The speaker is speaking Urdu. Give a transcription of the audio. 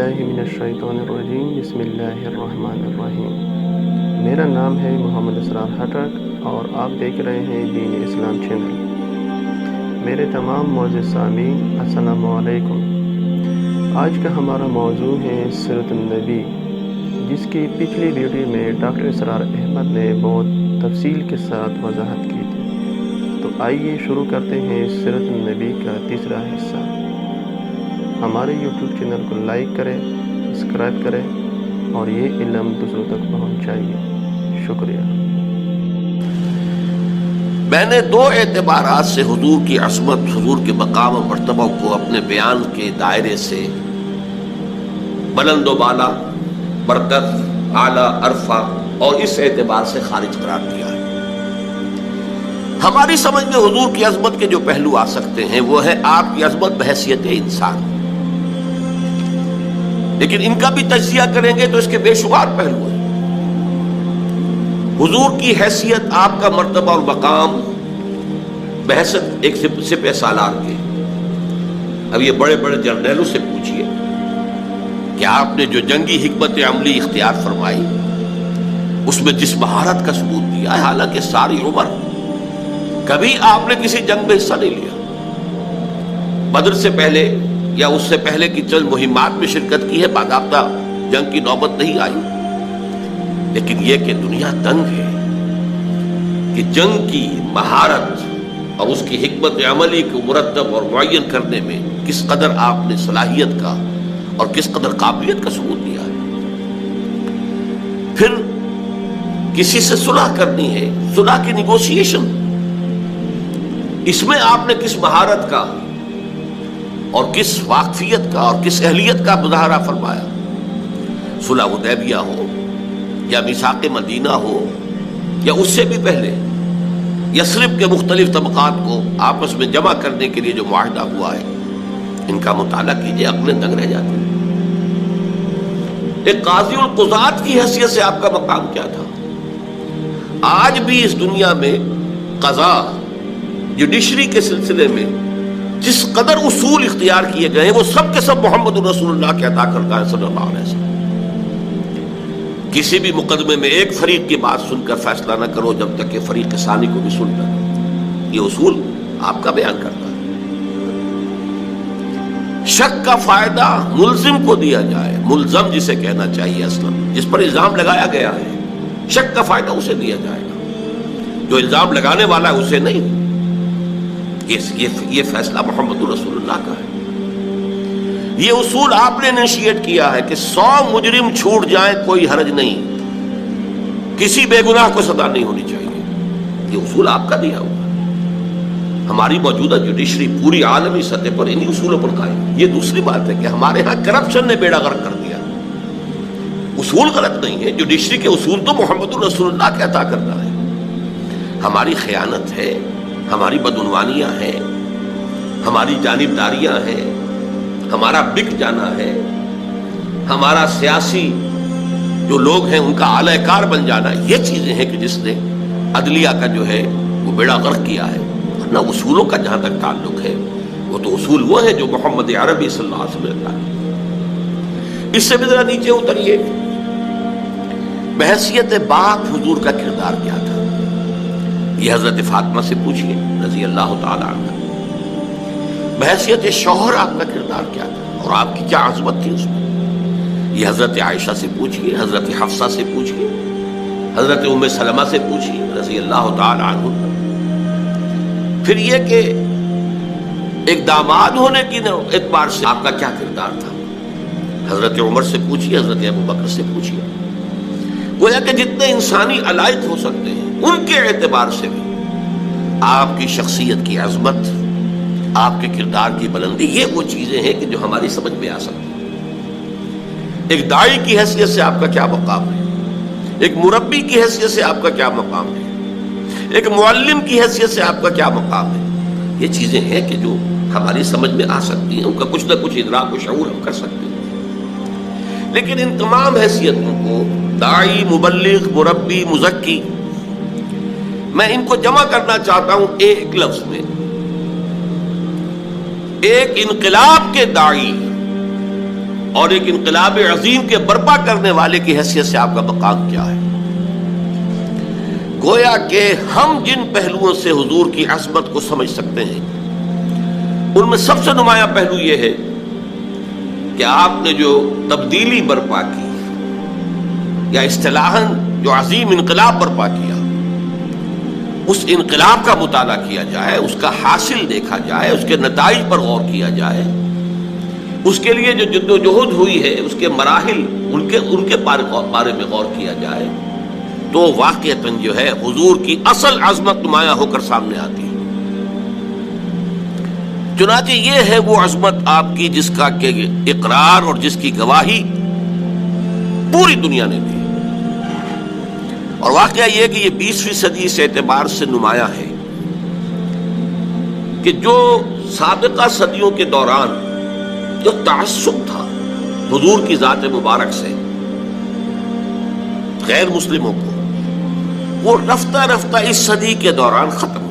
باللہ من الشیطان الرجیم بسم اللہ الرحمن الرحیم۔ میرا نام ہے محمد اسرار خٹک اور آپ دیکھ رہے ہیں دین اسلام چینل۔ میرے تمام معزز سامعین السلام علیکم۔ آج کا ہمارا موضوع ہے سیرت النبی، جس کی پچھلی ویڈیو میں ڈاکٹر اسرار احمد نے بہت تفصیل کے ساتھ وضاحت کی تھی۔ تو آئیے شروع کرتے ہیں سیرت النبی کا تیسرا حصہ۔ ہمارے یوٹیوب چینل کو لائک کریں، سبسکرائب کریں اور یہ علم دوسروں تک پہنچائیے۔ شکریہ۔ میں نے دو اعتبارات سے حضور کی عظمت، حضور کے مقام و مرتبہ کو اپنے بیان کے دائرے سے بلند و بالا، برتر، اعلیٰ، عرفہ اور اس اعتبار سے خارج قرار دیا ہے۔ ہماری سمجھ میں حضور کی عظمت کے جو پہلو آ سکتے ہیں وہ ہے آپ کی عظمت بحیثیت انسان، لیکن ان کا بھی تجزیہ کریں گے تو اس کے بے شمار پہلو ہیں۔ حضور کی حیثیت، آپ کا مرتبہ اور مقام بحیثیت ایک سپہ سالار کے۔ اب یہ بڑے بڑے جرنیلوں سے پوچھئے کہ آپ نے جو جنگی حکمت عملی اختیار فرمائی، اس میں جس مہارت کا ثبوت دیا ہے، حالانکہ ساری عمر کبھی آپ نے کسی جنگ میں حصہ نہیں لیا، بدر سے پہلے یا اس سے پہلے کی چند مہمات میں شرکت کی ہے، باضابطہ جنگ کی نوبت نہیں آئی، لیکن یہ کہ دنیا تنگ ہے کہ جنگ کی مہارت اور اس کی حکمت عملی کو مرتب اور معین کرنے میں کس قدر آپ نے صلاحیت کا اور کس قدر قابلیت کا ثبوت دیا ہے۔ پھر کسی سے صلح کرنی ہے، صلح کی نیگوشیشن، اس میں آپ نے کس مہارت کا اور کس واقفیت کا اور کس اہلیت کا مظاہرہ فرمایا۔ صلح حدیبیہ ہو یا میثاق مدینہ ہو یا اس سے بھی پہلے یثرب کے مختلف طبقات کو آپس میں جمع کرنے کے لیے جو معاہدہ ہوا ہے، ان کا مطالعہ کیجئے، عقلیں دنگ رہ جاتی ہیں۔ ایک قاضی القضات کی حیثیت سے آپ کا مقام کیا تھا؟ آج بھی اس دنیا میں قضاء، جوڈیشری کے سلسلے میں جس قدر اصول اختیار کیے گئے ہیں، وہ سب کے سب محمد رسول اللہ کے عطا کردہ ہے صلی اللہ علیہ وسلم۔ کسی بھی مقدمے میں ایک فریق کی بات سن کر فیصلہ نہ کرو جب تک کہ فریق ثانی کو بھی سن لو۔ یہ اصول آپ کا بیان کرتا ہے۔ شک کا فائدہ ملزم کو دیا جائے، ملزم جسے کہنا چاہیے اصلا، جس پر الزام لگایا گیا ہے، شک کا فائدہ اسے دیا جائے گا، جو الزام لگانے والا ہے اسے نہیں۔ یہ فیصلہ محمد رسول اللہ کا ہے۔ یہ اصول آپ نے انیشیٹ کیا ہے کہ 100 مجرم چھوٹ جائیں کوئی حرج نہیں، کسی بے گناہ کو سزا نہیں ہونی چاہیے۔ یہ اصول آپ کا دیا ہوا ہے۔ ہماری موجودہ جوڈیشری پوری عالمی سطح پر انہی اصولوں پر قائم ہے۔ یہ دوسری بات ہے کہ ہمارے ہاں کرپشن نے بیڑا غرق کر دیا۔ اصول غلط نہیں ہے، جوڈیشری کے اصول تو محمد رسول اللہ کے عطا کرنا ہے۔ ہماری خیانت ہے، ہماری بدعنوانیاں ہیں، ہماری جانبداریاں ہیں، ہمارا بک جانا ہے، ہمارا سیاسی جو لوگ ہیں ان کا اعلی کار بن جانا، یہ چیزیں ہیں کہ جس نے عدلیہ کا جو ہے وہ بیڑا غرق کیا ہے۔ ورنہ اصولوں کا جہاں تک تعلق ہے، وہ تو اصول وہ ہے جو محمد عربی صلی اللہ علیہ وسلم نے۔ اس سے بھی ذرا نیچے اتریے، بحیثیت باپ حضور کا کردار کیا تھا؟ یہ حضرت فاطمہ سے پوچھئے رضی اللہ تعالی عنہ۔ بحیثیت شوہر آپ کا کردار کیا تھا اور آپ کی کیا عظمت تھی اس میں؟ یہ حضرت عائشہ سے پوچھئے، حضرت حفصہ سے پوچھئے، حضرت ام سلمہ سے پوچھئے رضی اللہ تعالی عنہ۔ پھر یہ کہ ایک داماد ہونے کی اعتبار سے آپ کا کیا کردار تھا؟ حضرت عمر سے پوچھئے، حضرت ابوبکر سے پوچھئے۔ گویا کہ جتنے انسانی علائق ہو سکتے ہیں ان کے اعتبار سے بھی آپ کی شخصیت کی عظمت، آپ کے کردار کی بلندی، یہ وہ چیزیں ہیں کہ جو ہماری سمجھ میں آ سکتی ہیں۔ ایک داعی کی حیثیت سے آپ کا کیا مقام ہے، ایک مربی کی حیثیت سے آپ کا کیا مقام ہے، ایک معلم کی حیثیت سے آپ کا کیا مقام ہے، یہ چیزیں ہیں کہ جو ہماری سمجھ میں آ سکتی ہیں، ان کا کچھ نہ کچھ ادراک و شعور ہم کر سکتے ہیں۔ لیکن ان تمام حیثیتوں کو داعی، مبلغ، مربی، مزکی، میں ان کو جمع کرنا چاہتا ہوں ایک لفظ میں، ایک انقلاب کے داعی اور ایک انقلاب عظیم کے برپا کرنے والے کی حیثیت سے آپ کا مقام کیا ہے؟ گویا کہ ہم جن پہلوؤں سے حضور کی عظمت کو سمجھ سکتے ہیں ان میں سب سے نمایاں پہلو یہ ہے کہ آپ نے جو تبدیلی برپا کی یا اصطلاحاً جو عظیم انقلاب برپا کیا، اس انقلاب کا مطالعہ کیا جائے، اس کا حاصل دیکھا جائے، اس کے نتائج پر غور کیا جائے، اس کے لیے جو جد و جہد ہوئی ہے اس کے مراحل ان کے بارے میں غور کیا جائے، تو واقعتاً جو ہے حضور کی اصل عظمت نمایاں ہو کر سامنے آتی ہے۔ چنانچہ یہ ہے وہ عظمت آپ کی جس کا کہ اقرار اور جس کی گواہی پوری دنیا نے دی، اور واقعہ یہ کہ یہ 20ویں صدی اس اعتبار سے نمایاں ہے کہ جو سابقہ صدیوں کے دوران جو تعصب تھا حضور کی ذات مبارک سے غیر مسلموں کو، وہ رفتہ رفتہ اس صدی کے دوران ختم